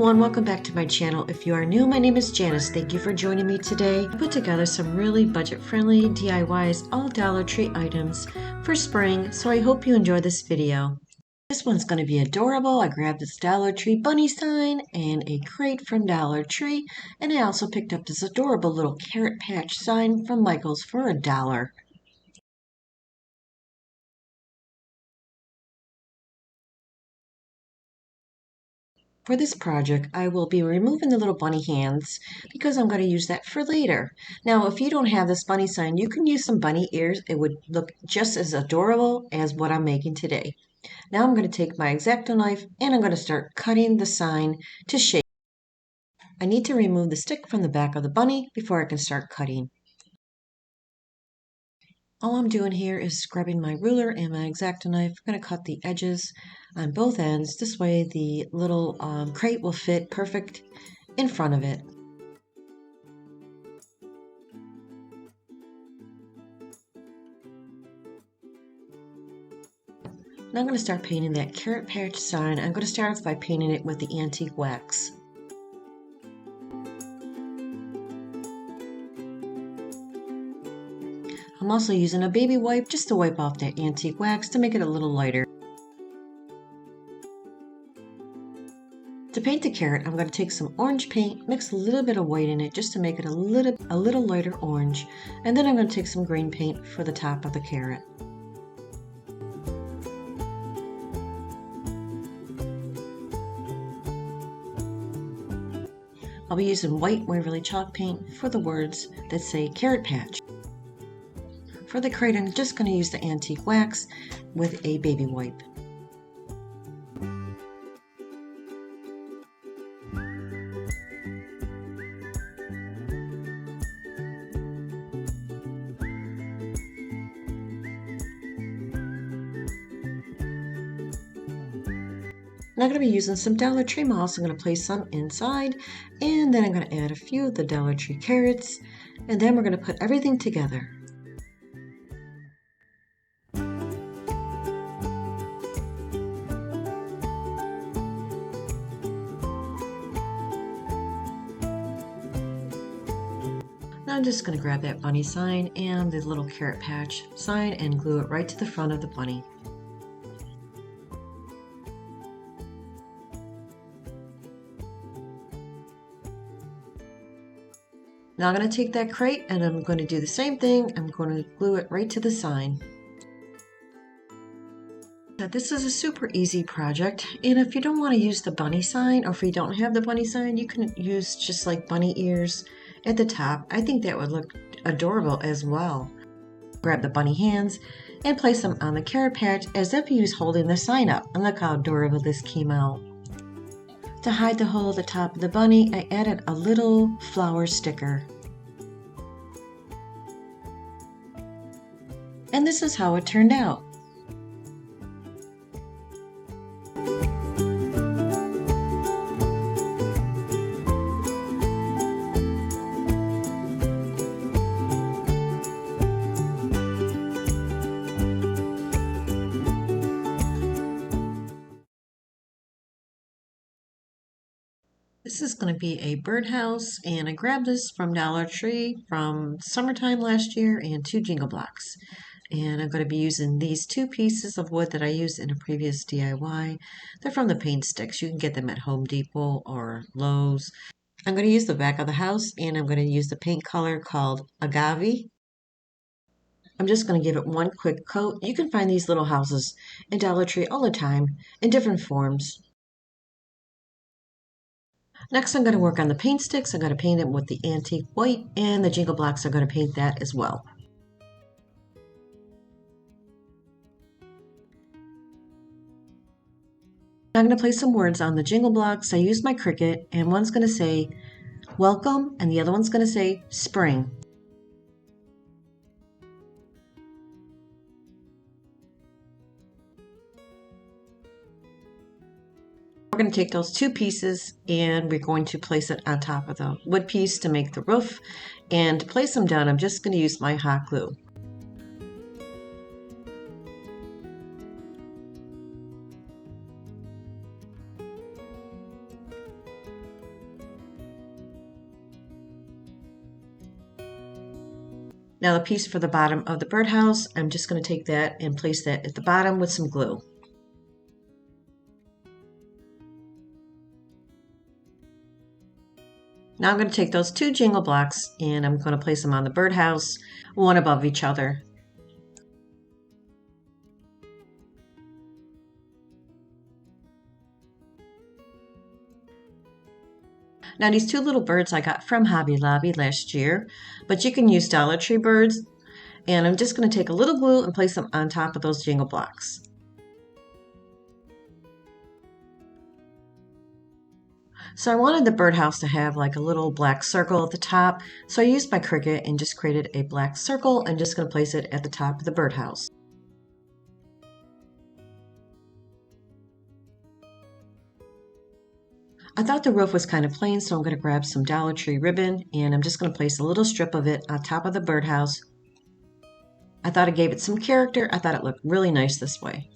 everyone, welcome back to my channel. If you are new, my name is Janice. Thank you for joining me today. I put together some really budget-friendly DIYs, all Dollar Tree items for spring, so I hope you enjoy this video. This one's going to be adorable. I grabbed this Dollar Tree bunny sign and a crate from Dollar Tree, and I also picked up this adorable little carrot patch sign from Michael's for $1. For this project, I will be removing the little bunny hands because I'm going to use that for later. Now, if you don't have this bunny sign, you can use some bunny ears. It would look just as adorable as what I'm making today. Now I'm going to take my X-Acto knife and I'm going to start cutting the sign to shape. I need to remove the stick from the back of the bunny before I can start cutting. All I'm doing here is scrubbing my ruler and my X-Acto knife. I'm going to cut the edges on both ends. This way the little crate will fit perfect in front of it. Now I'm going to start painting that carrot patch sign. I'm going to start off by painting it with the antique wax. I'm also using a baby wipe just to wipe off that antique wax to make it a little lighter. To paint the carrot, I'm going to take some orange paint, mix a little bit of white in it just to make it a little lighter orange, and then I'm going to take some green paint for the top of the carrot. I'll be using white Waverly chalk paint for the words that say carrot patch. For the crate, I'm just going to use the antique wax with a baby wipe. Now I'm going to be using some Dollar Tree moss. I'm going to place some inside, and then I'm going to add a few of the Dollar Tree carrots, and then we're going to put everything together. Now I'm just going to grab that bunny sign and the little carrot patch sign and glue it right to the front of the bunny. Now I'm going to take that crate and I'm going to do the same thing. I'm going to glue it right to the sign. Now this is a super easy project, and if you don't want to use the bunny sign, or if you don't have the bunny sign, you can use just like bunny ears at the top. I think that would look adorable as well. Grab the bunny hands and place them on the carrot patch as if he was holding the sign up, and look how adorable this came out. To hide the hole at the top of the bunny, I added a little flower sticker. And this is how it turned out. This is going to be a birdhouse, and I grabbed this from Dollar Tree from summertime last year and 2 Jingle Blocks. And I'm going to be using these 2 pieces of wood that I used in a previous DIY. They're from the paint sticks. You can get them at Home Depot or Lowe's. I'm going to use the back of the house, and I'm going to use the paint color called Agave. I'm just going to give it one quick coat. You can find these little houses in Dollar Tree all the time in different forms. Next, I'm going to work on the paint sticks. I'm going to paint it with the antique white, and the Jingle Blocks are going to paint that as well. I'm going to place some words on the Jingle Blocks. I used my Cricut, and one's going to say welcome, and the other one's going to say spring. We're going to take those 2 pieces and we're going to place it on top of the wood piece to make the roof. And to place them down, I'm just going to use my hot glue. Now the piece for the bottom of the birdhouse, I'm just going to take that and place that at the bottom with some glue. Now I'm going to take those two jingle blocks and I'm going to place them on the birdhouse, one above each other. Now these two little birds I got from Hobby Lobby last year, but you can use Dollar Tree birds. And I'm just going to take a little glue and place them on top of those jingle blocks. So I wanted the birdhouse to have like a little black circle at the top. So I used my Cricut and just created a black circle and just going to place it at the top of the birdhouse. I thought the roof was kind of plain, so I'm going to grab some Dollar Tree ribbon and I'm just going to place a little strip of it on top of the birdhouse. I thought it gave it some character. I thought it looked really nice this way.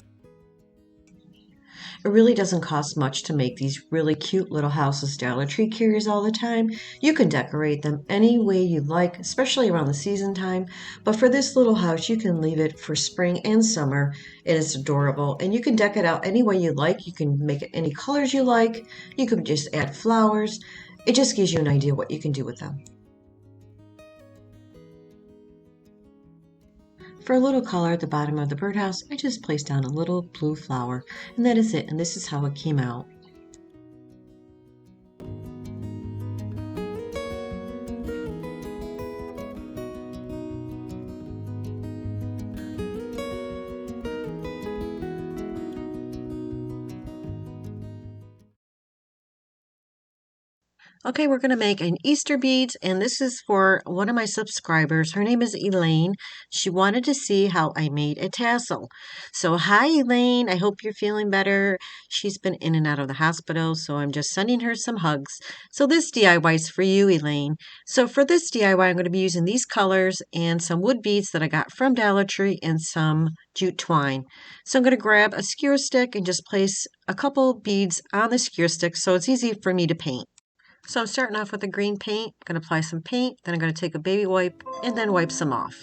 It really doesn't cost much to make these really cute little houses Dollar Tree carries all the time. You can decorate them any way you like, especially around the season time. But for this little house, you can leave it for spring and summer. It is adorable. And you can deck it out any way you like. You can make it any colors you like. You could just add flowers. It just gives you an idea what you can do with them. For a little color at the bottom of the birdhouse, I just placed down a little blue flower, and that is it, and this is how it came out. Okay, we're going to make an Easter beads, and this is for one of my subscribers. Her name is Elaine. She wanted to see how I made a tassel. So, hi, Elaine. I hope you're feeling better. She's been in and out of the hospital, so I'm just sending her some hugs. So, this DIY is for you, Elaine. So, for this DIY, I'm going to be using these colors and some wood beads that I got from Dollar Tree and some jute twine. So, I'm going to grab a skewer stick and just place a couple beads on the skewer stick so it's easy for me to paint. So I'm starting off with the green paint. I'm going to apply some paint, then I'm going to take a baby wipe and then wipe some off.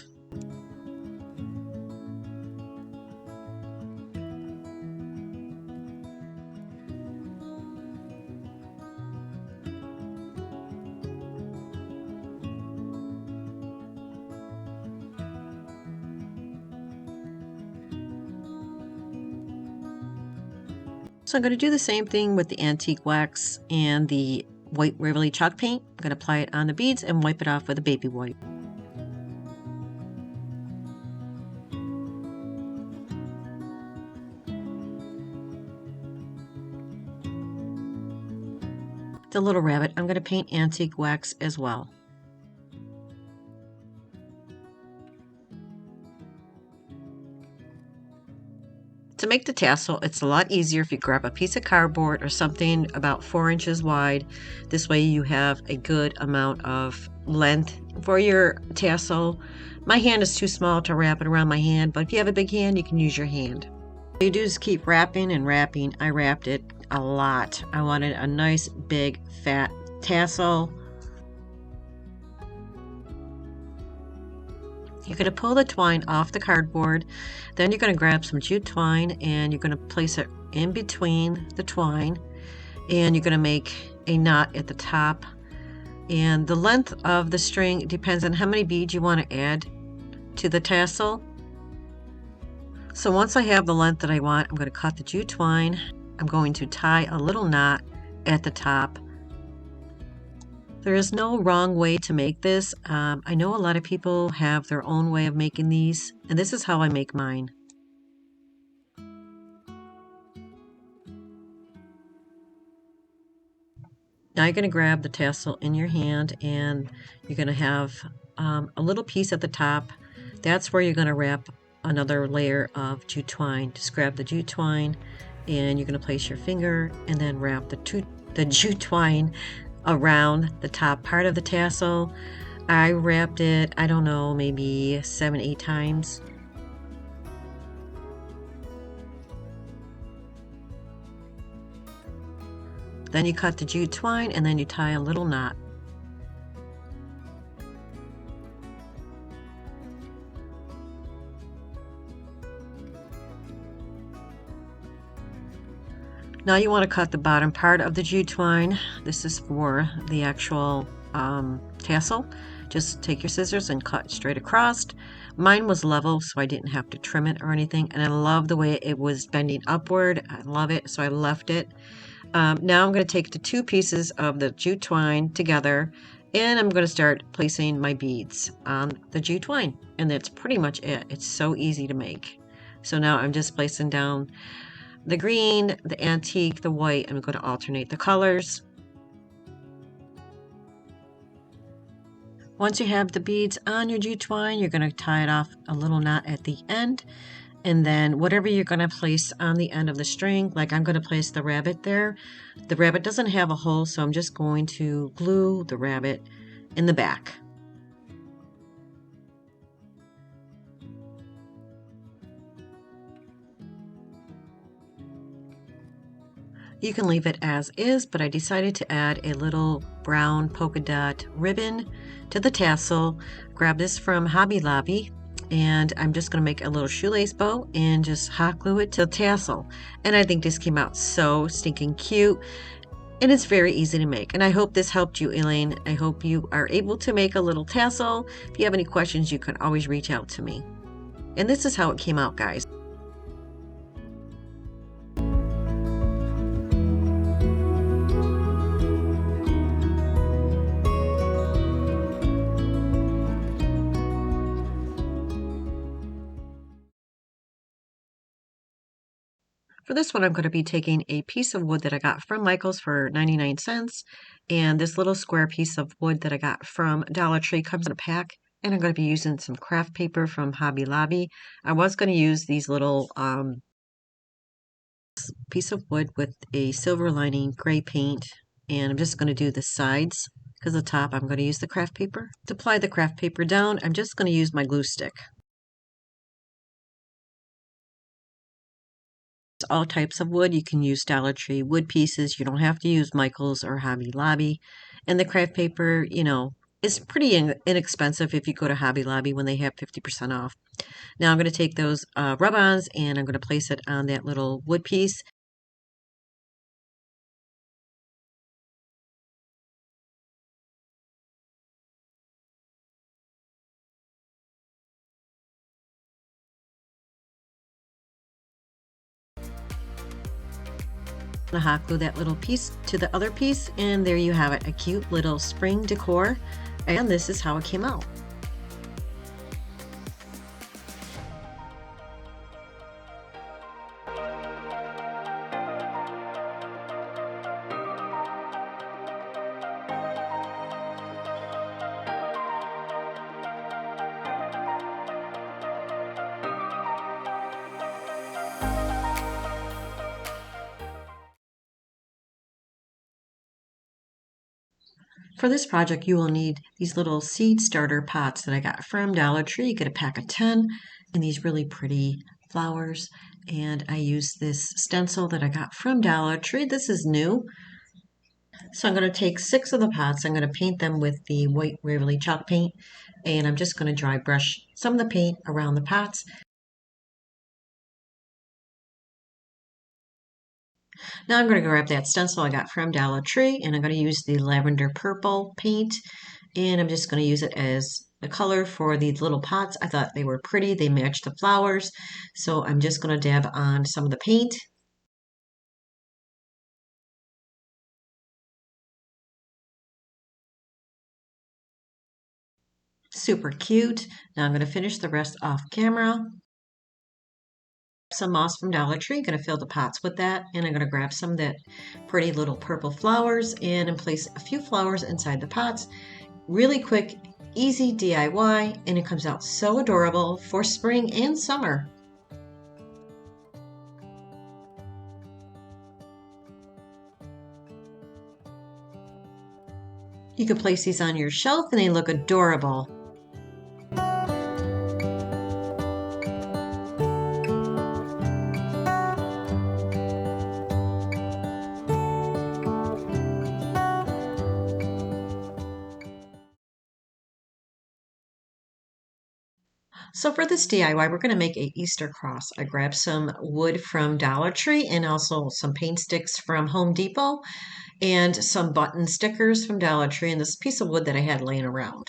So I'm going to do the same thing with the antique wax and the white Waverly chalk paint. I'm going to apply it on the beads and wipe it off with a baby wipe. The little rabbit, I'm going to paint antique wax as well. To make the tassel, it's a lot easier if you grab a piece of cardboard or something about 4 inches wide. This way you have a good amount of length for your tassel. My hand is too small to wrap it around my hand, but if you have a big hand, you can use your hand. What you do is keep wrapping and wrapping. I wrapped it a lot. I wanted a nice, big, fat tassel. You're going to pull the twine off the cardboard, then you're going to grab some jute twine and you're going to place it in between the twine, and you're going to make a knot at the top. And the length of the string depends on how many beads you want to add to the tassel. So once I have the length that I want, I'm going to cut the jute twine. I'm going to tie a little knot at the top. There is no wrong way to make this. I know a lot of people have their own way of making these, and this is how I make mine. Now you're going to grab the tassel in your hand, and you're going to have a little piece at the top. That's where you're going to wrap another layer of jute twine. Just grab the jute twine, and you're going to place your finger and then wrap the jute twine around the top part of the tassel. I wrapped it, I don't know, maybe 7-8 times. Then you cut the jute twine and then you tie a little knot. Now you want to cut the bottom part of the jute twine. This is for the actual tassel. Just take your scissors and cut straight across. Mine was level, so I didn't have to trim it or anything. And I love the way it was bending upward. I love it, so I left it. Now I'm going to take the two pieces of the jute twine together, and I'm going to start placing my beads on the jute twine. And that's pretty much it. It's so easy to make. So now I'm just placing down the green, the antique, the white. I'm going to alternate the colors. Once you have the beads on your jute twine, you're going to tie it off a little knot at the end. And then whatever you're going to place on the end of the string, like I'm going to place the rabbit there. The rabbit doesn't have a hole, so I'm just going to glue the rabbit in the back. You can leave it as is, but I decided to add a little brown polka dot ribbon to the tassel. Grab this from Hobby Lobby, and I'm just going to make a little shoelace bow and just hot glue it to the tassel. And I think this came out so stinking cute, and it's very easy to make. And I hope this helped you, Elaine. I hope you are able to make a little tassel. If you have any questions, you can always reach out to me. And this is how it came out, guys. For this one, I'm going to be taking a piece of wood that I got from Michael's for 99 cents. And this little square piece of wood that I got from Dollar Tree comes in a pack. And I'm going to be using some craft paper from Hobby Lobby. I was going to use these little piece of wood with a silver lining gray paint. And I'm just going to do the sides, because the top I'm going to use the craft paper. To apply the craft paper down, I'm just going to use my glue stick. All types of wood. You can use Dollar Tree wood pieces. You don't have to use Michael's or Hobby Lobby. And the craft paper, you know, is pretty inexpensive if you go to Hobby Lobby when they have 50% off. Now I'm going to take those rub-ons and I'm going to place it on that little wood piece. I'm going to hot glue that little piece to the other piece, and there you have it, a cute little spring decor. And this is how it came out. For this project, you will need these little seed starter pots that I got from Dollar Tree. You get a pack of 10 and these really pretty flowers. And I use this stencil that I got from Dollar Tree. This is new. So I'm going to take 6 of the pots. I'm going to paint them with the white Waverly chalk paint. And I'm just going to dry brush some of the paint around the pots. Now I'm going to grab that stencil I got from Dollar Tree, and I'm going to use the lavender purple paint, and I'm just going to use it as the color for these little pots. I thought they were pretty. They matched the flowers, so I'm just going to dab on some of the paint. Super cute. Now I'm going to finish the rest off camera. Some moss from Dollar Tree. Going to fill the pots with that, and I'm going to grab some of that pretty little purple flowers and place a few flowers inside the pots. Really quick, easy DIY, and it comes out so adorable for spring and summer. You can place these on your shelf and they look adorable. So for this DIY, we're going to make a Easter cross. I grabbed some wood from Dollar Tree and also some paint sticks from Home Depot and some button stickers from Dollar Tree and this piece of wood that I had laying around.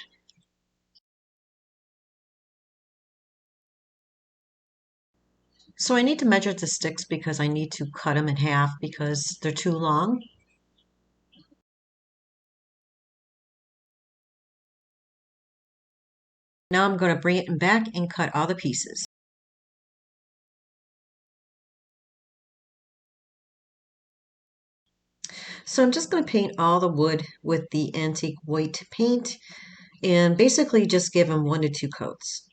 So I need to measure the sticks because I need to cut them in half because they're too long. Now I'm going to bring it back and cut all the pieces. So I'm just going to paint all the wood with the antique white paint and basically just give them 1 to 2 coats.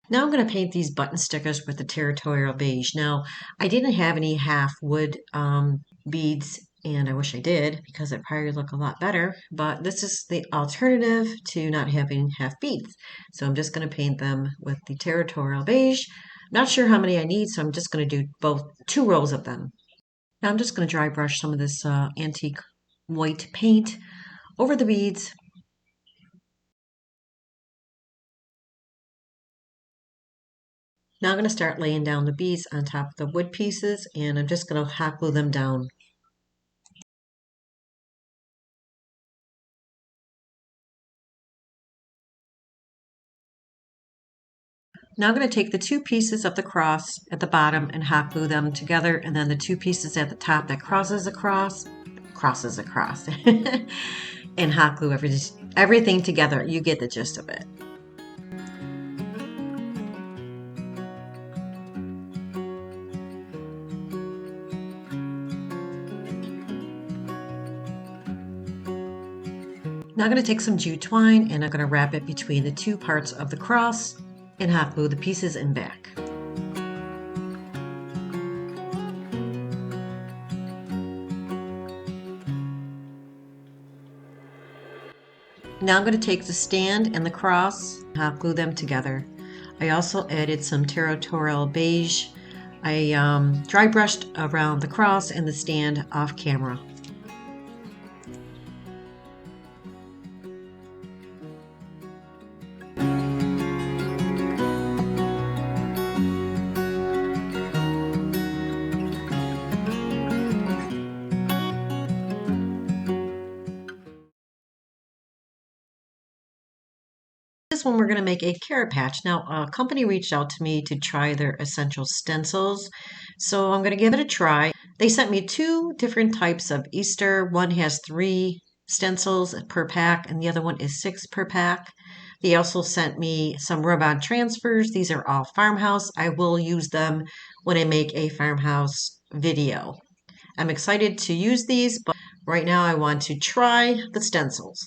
Now I'm going to paint these button stickers with the territorial beige. Now, I didn't have any half wood beads, and I wish I did because it probably look a lot better, but this is the alternative to not having half beads. So I'm just going to paint them with the territorial beige. Not sure how many I need, so I'm just going to do both 2 rows of them. Now I'm just going to dry brush some of this antique white paint over the beads. Now I'm going to start laying down the beads on top of the wood pieces, and I'm just going to hot glue them down. Now I'm going to take the 2 pieces of the cross at the bottom and hot glue them together, and then the 2 pieces at the top that crosses across, and hot glue everything together. You get the gist of it. Now I'm going to take some jute twine and I'm going to wrap it between the 2 parts of the cross and hot glue the pieces in back. Now I'm going to take the stand and the cross, hot glue them together. I also added some territorial beige. I dry brushed around the cross and the stand off camera. This one we're going to make a carrot patch. Now, a company reached out to me to try their essential stencils, so I'm going to give it a try. They sent me 2 different types of Easter. One has 3 stencils per pack, and the other one is 6 per pack. They also sent me some rub-on transfers. These are all farmhouse. I will use them when I make a farmhouse video. I'm excited to use these, but right now I want to try the stencils.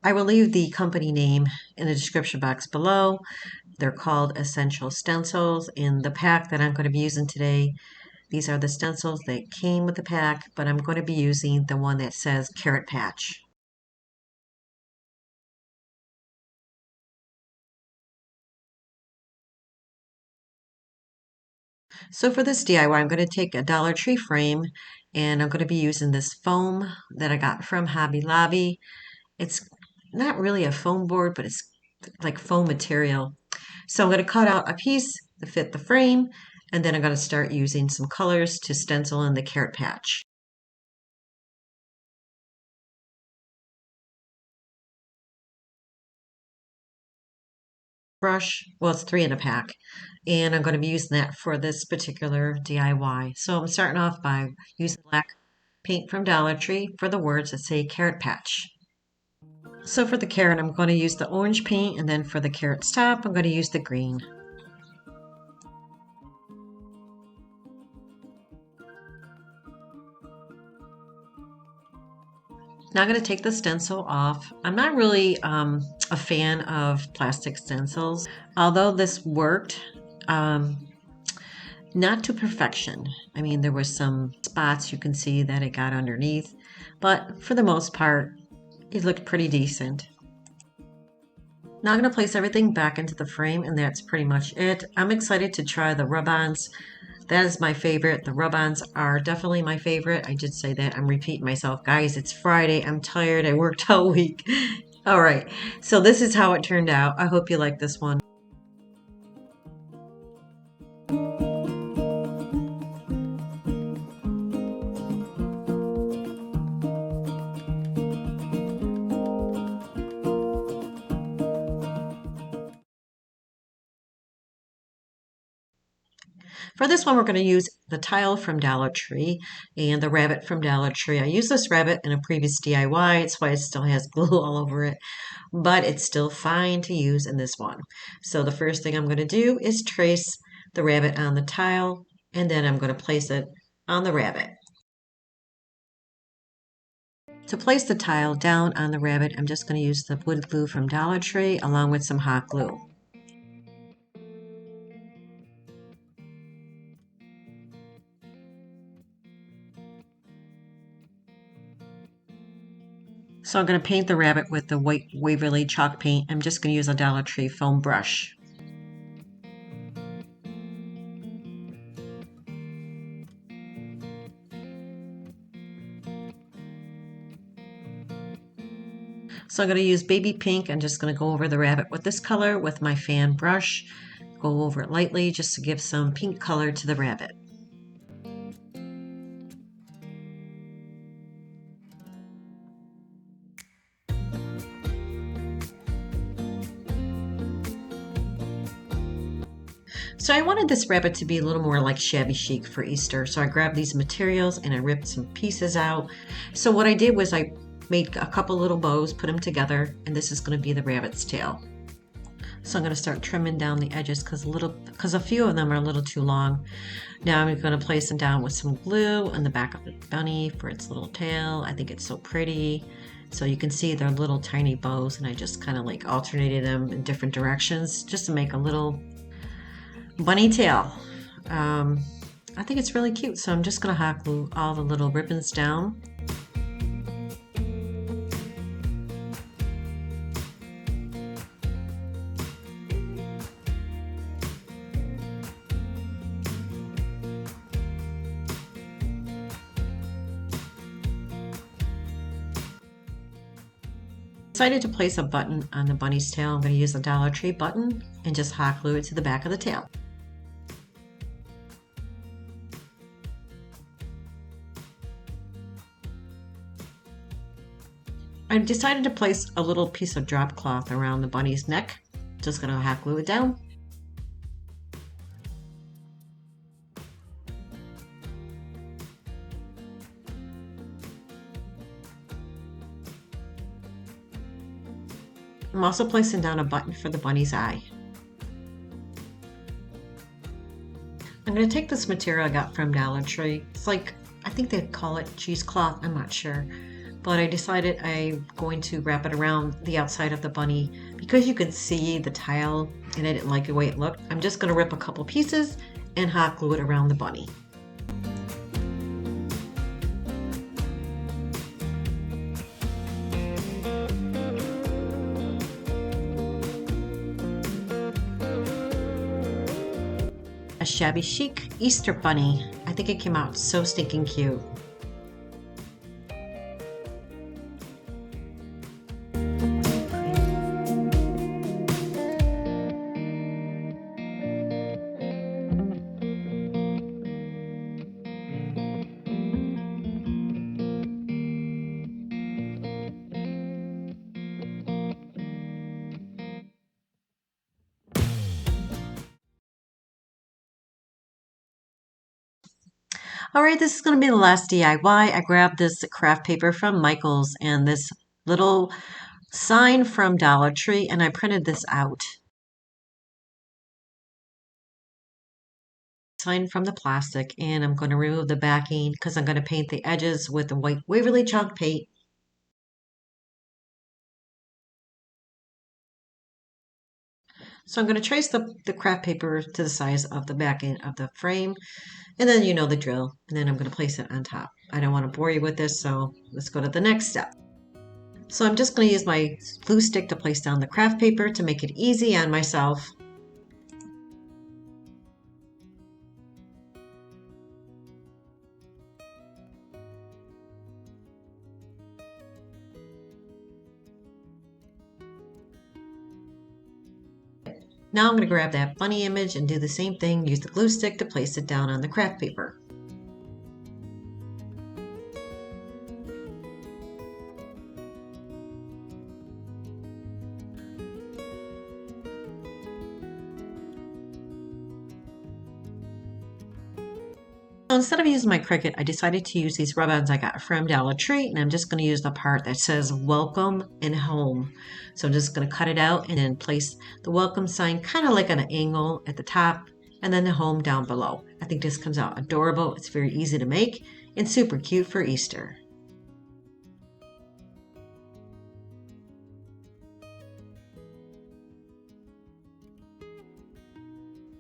I will leave the company name in the description box below. They're called Essential Stencils. In the pack that I'm going to be using today, these are the stencils that came with the pack, but I'm going to be using the one that says Carrot Patch. So for this DIY, I'm going to take a Dollar Tree frame, and I'm going to be using this foam that I got from Hobby Lobby. It's not really a foam board, but it's like foam material. So I'm going to cut out a piece to fit the frame, and then I'm going to start using some colors to stencil in the carrot patch. Brush, well, it's 3 in a pack, and I'm going to be using that for this particular DIY. So I'm starting off by using black paint from Dollar Tree for the words that say carrot patch. So for the carrot, I'm going to use the orange paint, and then for the carrot's top, I'm going to use the green. Now I'm going to take the stencil off. I'm not really a fan of plastic stencils, although this worked not to perfection. I mean, there were some spots you can see that it got underneath, but for the most part, it looked pretty decent. Now I'm going to place everything back into the frame, and that's pretty much it. I'm excited to try the rub-ons. That is my favorite. The rub-ons are definitely my favorite. I did say that. I'm repeating myself. Guys, it's Friday. I'm tired. I worked all week. All right. So this is how it turned out. I hope you like this one. For this one, we're going to use the tile from Dollar Tree and the rabbit from Dollar Tree. I used this rabbit in a previous DIY. It's why it still has glue all over it, but it's still fine to use in this one. So the first thing I'm going to do is trace the rabbit on the tile, and then I'm going to place it on the rabbit. To place the tile down on the rabbit, I'm just going to use the wood glue from Dollar Tree along with some hot glue. So I'm going to paint the rabbit with the white Waverly chalk paint. I'm just going to use a Dollar Tree foam brush. So I'm going to use baby pink. I'm just going to go over the rabbit with this color with my fan brush. Go over it lightly just to give some pink color to the rabbit. So I wanted this rabbit to be a little more like shabby chic for Easter. So I grabbed these materials and I ripped some pieces out. So what I did was I made a couple little bows, put them together, and this is going to be the rabbit's tail. So I'm going to start trimming down the edges because a few of them are a little too long. Now I'm going to place them down with some glue on the back of the bunny for its little tail. I think it's so pretty. So you can see they're little tiny bows, and I just kind of like alternated them in different directions just to make a little bunny tail. I think it's really cute, so I'm just going to hot glue all the little ribbons down. Decided to place a button on the bunny's tail. I'm going to use the Dollar Tree button and just hot glue it to the back of the tail. I decided to place a little piece of drop cloth around the bunny's neck. Just going to hot glue it down. I'm also placing down a button for the bunny's eye. I'm going to take this material I got from Dollar Tree. It's like, I think they call it cheesecloth, I'm not sure. But I decided I'm going to wrap it around the outside of the bunny. Because you could see the tile and I didn't like the way it looked, I'm just going to rip a couple pieces and hot glue it around the bunny. A shabby chic Easter bunny. I think it came out so stinking cute. All right, this is going to be the last DIY. I grabbed this craft paper from Michael's and this little sign from Dollar Tree, and I printed this out. Sign from the plastic, and I'm going to remove the backing because I'm going to paint the edges with the white Waverly chalk paint. So I'm going to trace the craft paper to the size of the backing of the frame. And then you know the drill. And then I'm going to place it on top. I don't want to bore you with this, so let's go to the next step. So I'm just going to use my glue stick to place down the craft paper to make it easy on myself. Now I'm going to grab that bunny image and do the same thing, use the glue stick to place it down on the craft paper. So instead of using my Cricut, I decided to use these rub-ons I got from Dollar Tree, and I'm just going to use the part that says welcome and home. So I'm just going to cut it out and then place the welcome sign kind of like on an angle at the top and then the home down below. I think this comes out adorable. It's very easy to make and super cute for Easter.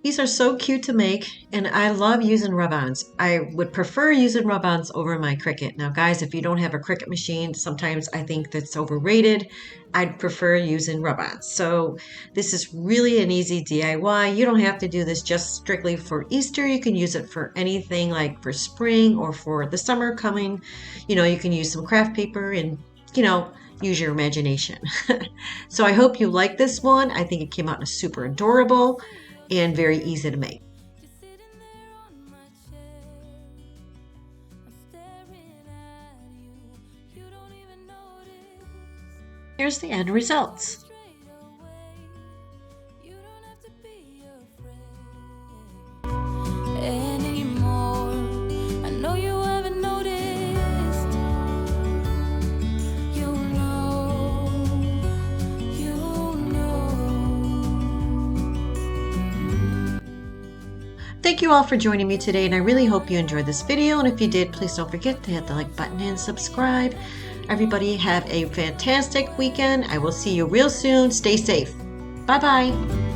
These are so cute to make, and I love using rub-ons. I would prefer using rub-ons over my Cricut. Now guys, if you don't have a Cricut machine, sometimes I think that's overrated. I'd prefer using rub-ons. So this is really an easy DIY. You don't have to do this just strictly for Easter. You can use it for anything, like for spring or for the summer coming. You can use some craft paper and, use your imagination. So I hope you like this one. I think it came out super adorable and very easy to make. Here's the end results. Thank you all for joining me today, and I really hope you enjoyed this video. And if you did, please don't forget to hit the like button and subscribe. Everybody have a fantastic weekend. I will see you real soon. Stay safe. Bye-bye.